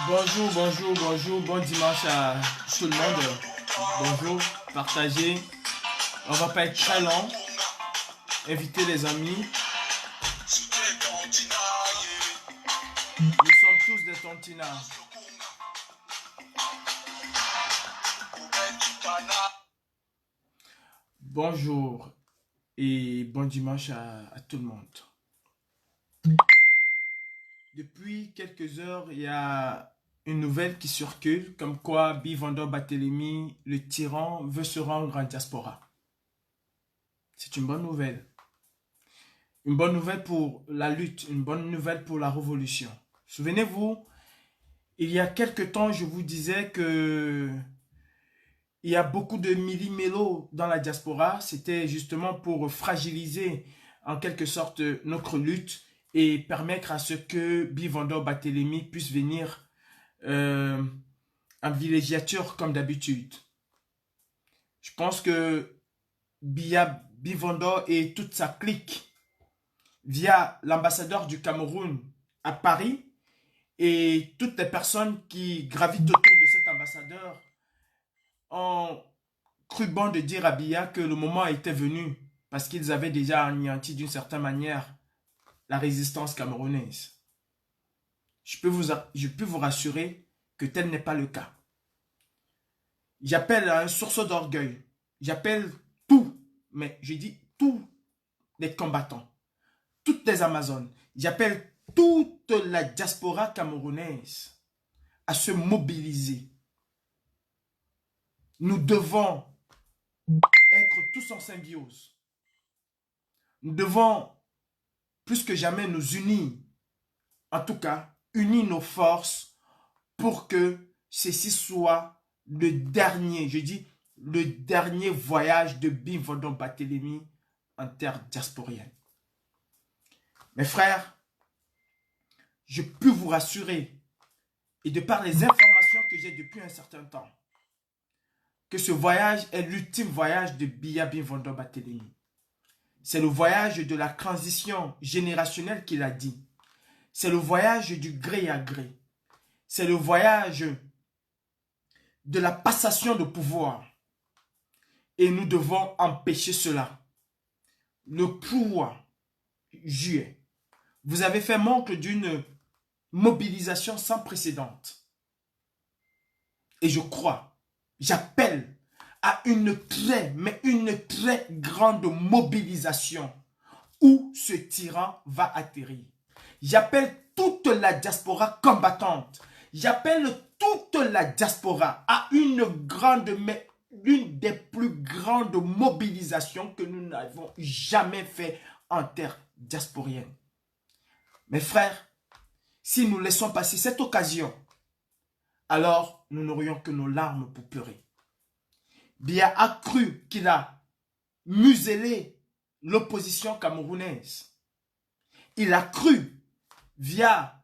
Bonjour, bonjour, bonjour, bon dimanche à tout le monde. Bonjour, partagez. On va pas être très long. Invitez les amis. Nous sommes tous des tontinats. Bonjour et bon dimanche à tout le monde. Depuis quelques heures, il y a une nouvelle qui circule comme quoi Bivandor Barthélemy, le tyran, veut se rendre en diaspora. C'est une bonne nouvelle. Une bonne nouvelle pour la lutte, une bonne nouvelle pour la révolution. Souvenez-vous, il y a quelque temps, je vous disais que il y a beaucoup de millimélos dans la diaspora. C'était justement pour fragiliser en quelque sorte notre lutte et permettre à ce que Bivandor Barthélemy puisse venir en villégiature comme d'habitude. Je pense que Bivandor et toute sa clique via l'ambassadeur du Cameroun à Paris et toutes les personnes qui gravitent autour de cet ambassadeur ont cru bon de dire à Biya que le moment était venu parce qu'ils avaient déjà anéanti d'une certaine manière la résistance camerounaise. Je peux vous rassurer que tel n'est pas le cas. J'appelle à un sursaut d'orgueil. J'appelle tous, mais je dis tous les combattants, toutes les Amazones. J'appelle toute la diaspora camerounaise à se mobiliser. Nous devons être tous en symbiose. Nous devons plus que jamais nous unir. En tout cas, unir nos forces pour que ceci soit le dernier, je dis, le dernier voyage de Bivandor Barthélemy en terre diasporienne. Mes frères, je peux vous rassurer, et de par les informations que j'ai depuis un certain temps, que ce voyage est l'ultime voyage de Bivandor Barthélemy. C'est le voyage de la transition générationnelle qu'il a dit. C'est le voyage du gré à gré. C'est le voyage de la passation de pouvoir. Et nous devons empêcher cela. Le 3 juillet, vous avez fait montre d'une mobilisation sans précédent. Et je crois, j'appelle à une très grande mobilisation où ce tyran va atterrir. J'appelle toute la diaspora combattante. J'appelle toute la diaspora à une grande, mais l'une des plus grandes mobilisations que nous n'avons jamais fait en terre diasporienne. Mes frères, si nous laissons passer cette occasion, alors nous n'aurions que nos larmes pour pleurer. Biya a cru qu'il a muselé l'opposition camerounaise. Il a cru, via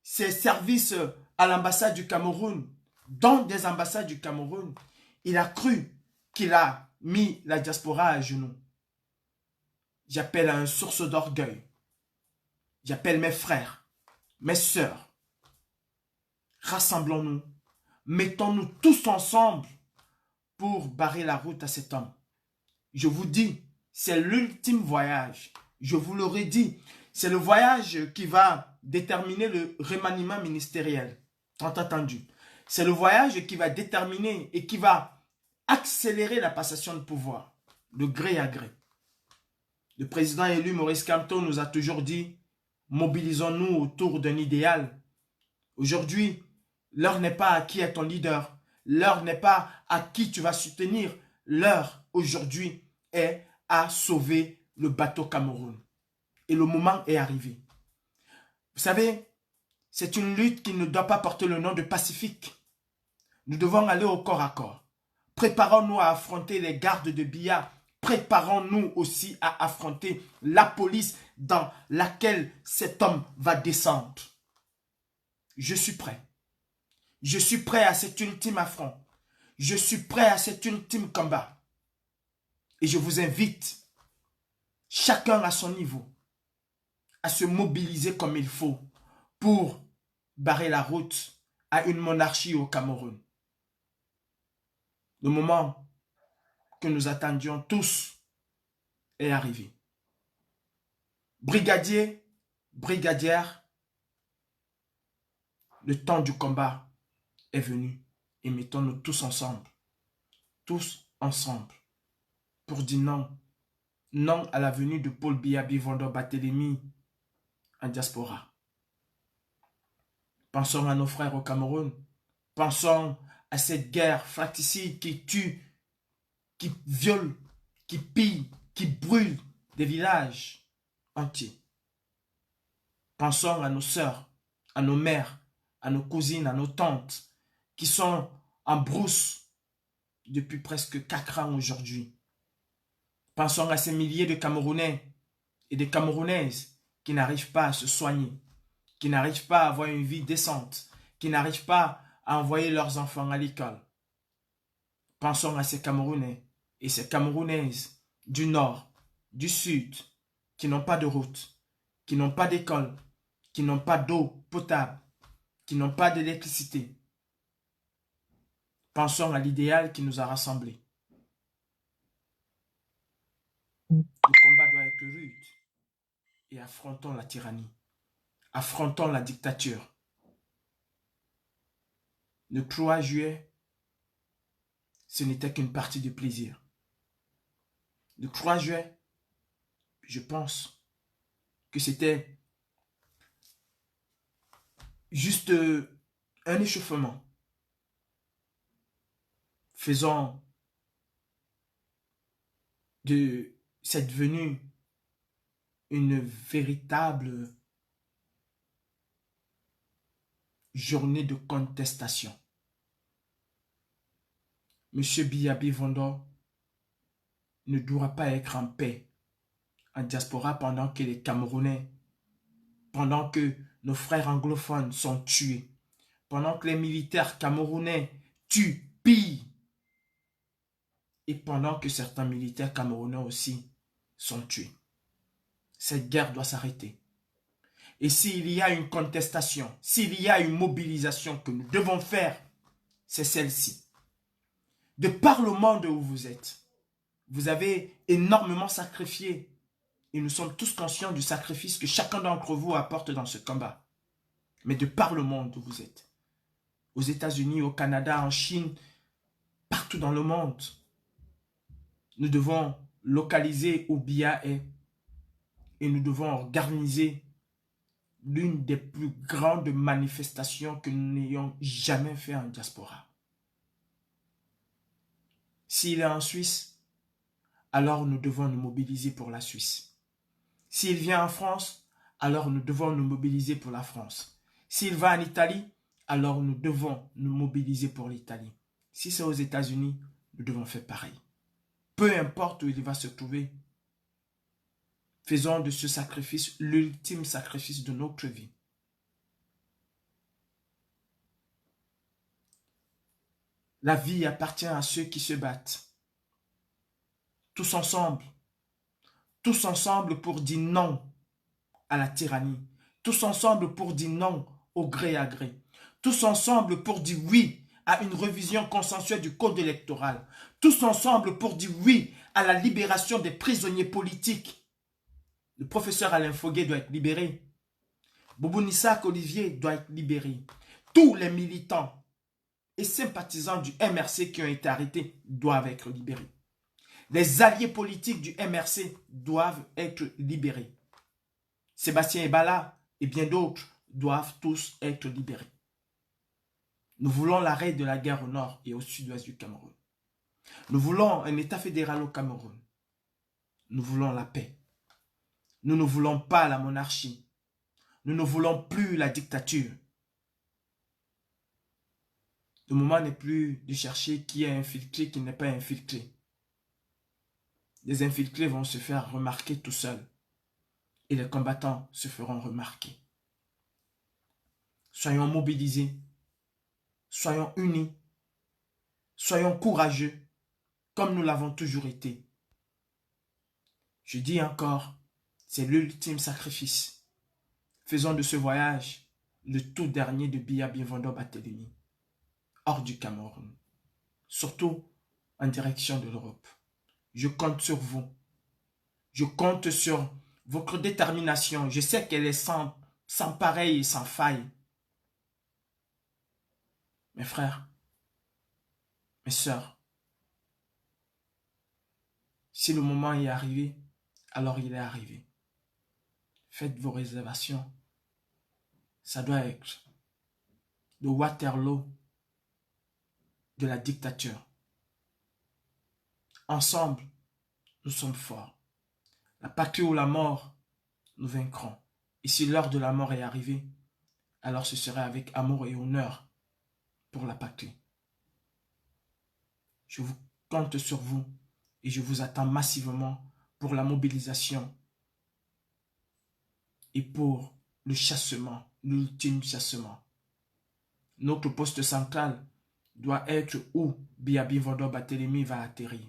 ses services à l'ambassade du Cameroun, dans des ambassades du Cameroun, il a cru qu'il a mis la diaspora à genoux. J'appelle à un sursaut d'orgueil. J'appelle mes frères, mes sœurs. Rassemblons-nous. Mettons-nous tous ensemble pour barrer la route à cet homme. Je vous dis, c'est l'ultime voyage. Je vous l'aurais dit, c'est le voyage qui va déterminer le remaniement ministériel. Tant attendu. C'est le voyage qui va déterminer et qui va accélérer la passation de pouvoir, de gré à gré. Le président élu Maurice Kamto nous a toujours dit, mobilisons-nous autour d'un idéal. Aujourd'hui, l'heure n'est pas à qui est ton leader. L'heure n'est pas à qui tu vas soutenir. L'heure, aujourd'hui, est à sauver le bateau Cameroun. Et le moment est arrivé. Vous savez, c'est une lutte qui ne doit pas porter le nom de pacifique. Nous devons aller au corps à corps. Préparons-nous à affronter les gardes de Biya. Préparons-nous aussi à affronter la police dans laquelle cet homme va descendre. Je suis prêt. Je suis prêt à cet ultime affront. Je suis prêt à cet ultime combat. Et je vous invite, chacun à son niveau, à se mobiliser comme il faut pour barrer la route à une monarchie au Cameroun. Le moment que nous attendions tous est arrivé. Brigadiers, brigadières, le temps du combat est venu et mettons-nous tous ensemble, pour dire non, non à la venue de Paul Biya Bivando Barthélemy en diaspora. Pensons à nos frères au Cameroun, pensons à cette guerre fratricide qui tue, qui viole, qui pille, qui brûle des villages entiers. Pensons à nos sœurs, à nos mères, à nos cousines, à nos tantes, qui sont en brousse depuis presque 4 ans aujourd'hui. Pensons à ces milliers de Camerounais et de Camerounaises qui n'arrivent pas à se soigner, qui n'arrivent pas à avoir une vie décente, qui n'arrivent pas à envoyer leurs enfants à l'école. Pensons à ces Camerounais et ces Camerounaises du nord, du sud, qui n'ont pas de route, qui n'ont pas d'école, qui n'ont pas d'eau potable, qui n'ont pas d'électricité. Pensons à l'idéal qui nous a rassemblés. Le combat doit être rude et affrontons la tyrannie, affrontons la dictature. Le 3 juillet, ce n'était qu'une partie de plaisir. Le 3 juillet, je pense que c'était juste un échauffement. Faisons de cette venue une véritable journée de contestation. Monsieur Biya Bivando ne doit pas être en paix en diaspora pendant que les Camerounais, pendant que nos frères anglophones sont tués, pendant que les militaires camerounais tuent, pillent, et pendant que certains militaires camerounais aussi sont tués. Cette guerre doit s'arrêter. Et s'il y a une contestation, s'il y a une mobilisation que nous devons faire, c'est celle-ci. De par le monde où vous êtes, vous avez énormément sacrifié. Et nous sommes tous conscients du sacrifice que chacun d'entre vous apporte dans ce combat. Mais de par le monde où vous êtes, aux États-Unis, au Canada, en Chine, partout dans le monde, nous devons localiser où Biya est et nous devons organiser l'une des plus grandes manifestations que nous n'ayons jamais fait en diaspora. S'il est en Suisse, alors nous devons nous mobiliser pour la Suisse. S'il vient en France, alors nous devons nous mobiliser pour la France. S'il va en Italie, alors nous devons nous mobiliser pour l'Italie. Si c'est aux États-Unis, nous devons faire pareil. Peu importe où il va se trouver, faisons de ce sacrifice l'ultime sacrifice de notre vie. La vie appartient à ceux qui se battent. Tous ensemble pour dire non à la tyrannie. Tous ensemble pour dire non au gré à gré. Tous ensemble pour dire oui à une révision consensuelle du code électoral. Tous ensemble pour dire oui à la libération des prisonniers politiques. Le professeur Alain Foguet doit être libéré. Boubou Nissak Olivier doit être libéré. Tous les militants et sympathisants du MRC qui ont été arrêtés doivent être libérés. Les alliés politiques du MRC doivent être libérés. Sébastien Ebala et bien d'autres doivent tous être libérés. Nous voulons l'arrêt de la guerre au nord et au sud-ouest du Cameroun. Nous voulons un État fédéral au Cameroun. Nous voulons la paix. Nous ne voulons pas la monarchie. Nous ne voulons plus la dictature. Le moment n'est plus de chercher qui est infiltré, qui n'est pas infiltré. Les infiltrés vont se faire remarquer tout seuls. Et les combattants se feront remarquer. Soyons mobilisés. Soyons unis. Soyons courageux, comme nous l'avons toujours été. Je dis encore, c'est l'ultime sacrifice. Faisons de ce voyage le tout dernier de Biya Bienvenue Barthélemy, hors du Cameroun, surtout en direction de l'Europe. Je compte sur vous. Je compte sur votre détermination. Je sais qu'elle est sans pareil et sans faille. Mes frères, mes sœurs, si le moment est arrivé, alors il est arrivé. Faites vos réservations. Ça doit être le Waterloo de la dictature. Ensemble, nous sommes forts. La patrie ou la mort, nous vaincrons. Et si l'heure de la mort est arrivée, alors ce serait avec amour et honneur pour la patrie. Je vous compte sur vous et je vous attends massivement pour la mobilisation et pour le chassement, l'ultime chassement. Notre poste central doit être où Biya Bienvenue Barthélemy va atterrir.